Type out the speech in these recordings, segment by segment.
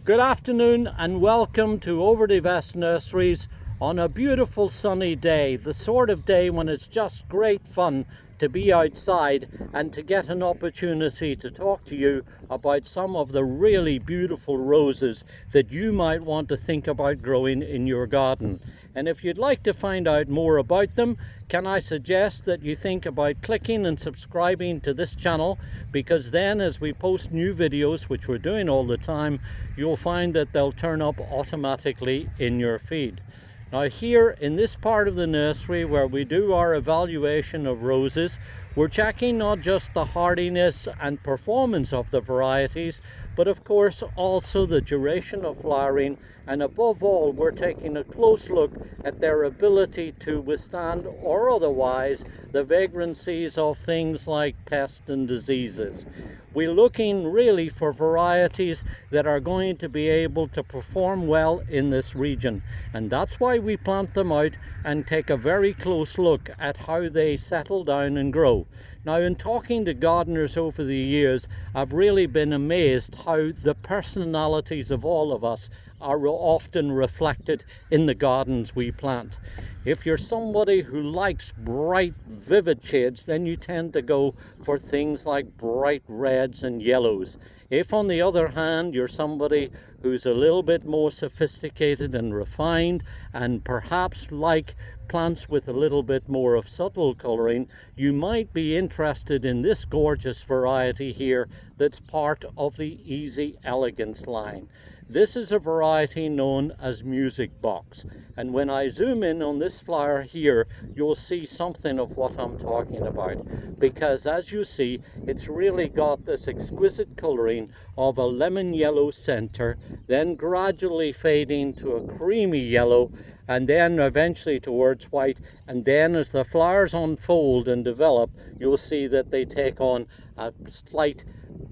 Good afternoon and welcome to Overdevest Nurseries on a beautiful sunny day, the sort of day when it's just great fun to be outside and to get an opportunity to talk to you about some of the really beautiful roses that you might want to think about growing in your garden. And if you'd like to find out more about them, can I suggest that you think about clicking and subscribing to this channel, because then as we post new videos, which we're doing all the time, you'll find that they'll turn up automatically in your feed. Now here in this part of the nursery where we do our evaluation of roses, we're checking not just the hardiness and performance of the varieties, but of course also the duration of flowering, and above all we're taking a close look at their ability to withstand or otherwise the vagrancies of things like pests and diseases. We're looking really for varieties that are going to be able to perform well in this region, and that's why we plant them out and take a very close look at how they settle down and grow. Now, in talking to gardeners over the years, I've really been amazed how the personalities of all of us are often reflected in the gardens we plant. If you're somebody who likes bright, vivid shades, then you tend to go for things like bright reds and yellows. If, on the other hand, you're somebody who's a little bit more sophisticated and refined and perhaps like plants with a little bit more of subtle coloring, you might be interested in this gorgeous variety here that's part of the Easy Elegance line. This is a variety known as Music Box, and when I zoom in on this flower here, you'll see something of what I'm talking about, because as you see, it's really got this exquisite coloring of a lemon yellow center, then gradually fading to a creamy yellow, and then eventually towards white, and then as the flowers unfold and develop, you'll see that they take on a slight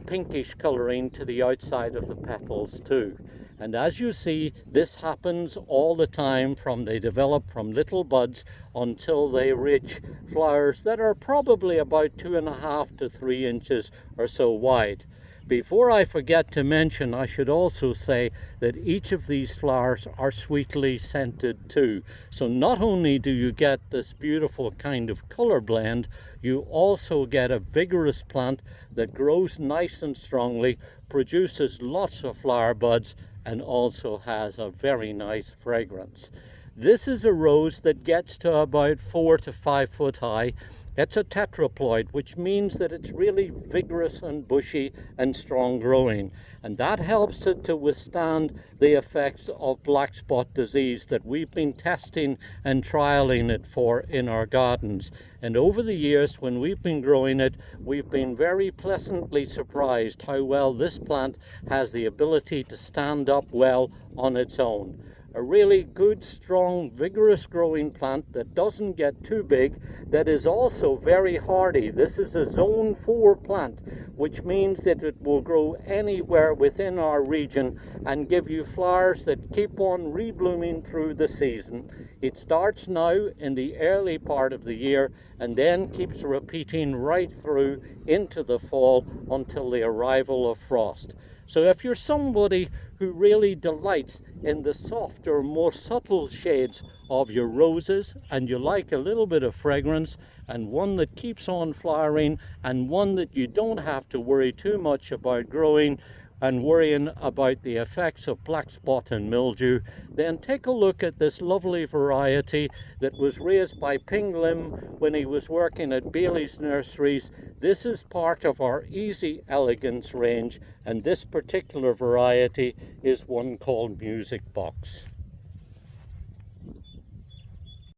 pinkish coloring to the outside of the petals too. And as you see, this happens all the time from they develop from little buds until they reach flowers that are probably about 2.5 to 3 inches or so wide. Before I forget to mention, I should also say that each of these flowers are sweetly scented too. So not only do you get this beautiful kind of color blend, you also get a vigorous plant that grows nice and strongly, produces lots of flower buds, and also has a very nice fragrance. This is a rose that gets to about 4 to 5 foot high. It's a tetraploid, which means that it's really vigorous and bushy and strong growing, and that helps it to withstand the effects of black spot disease that we've been testing and trialing it for in our gardens. And over the years when we've been growing it, we've been very pleasantly surprised how well this plant has the ability to stand up well on its own. A really good, strong, vigorous growing plant that doesn't get too big, that is also very hardy. This is a zone 4 plant, which means that it will grow anywhere within our region and give you flowers that keep on reblooming through the season. It starts now in the early part of the year and then keeps repeating right through into the fall until the arrival of frost. So if you're somebody who really delights in the softer, more subtle shades of your roses, and you like a little bit of fragrance, and one that keeps on flowering, and one that you don't have to worry too much about growing and worrying about the effects of black spot and mildew, then take a look at this lovely variety that was raised by Ping Lim when he was working at Bailey's Nurseries. This is part of our Easy Elegance range, and this particular variety is one called Music Box.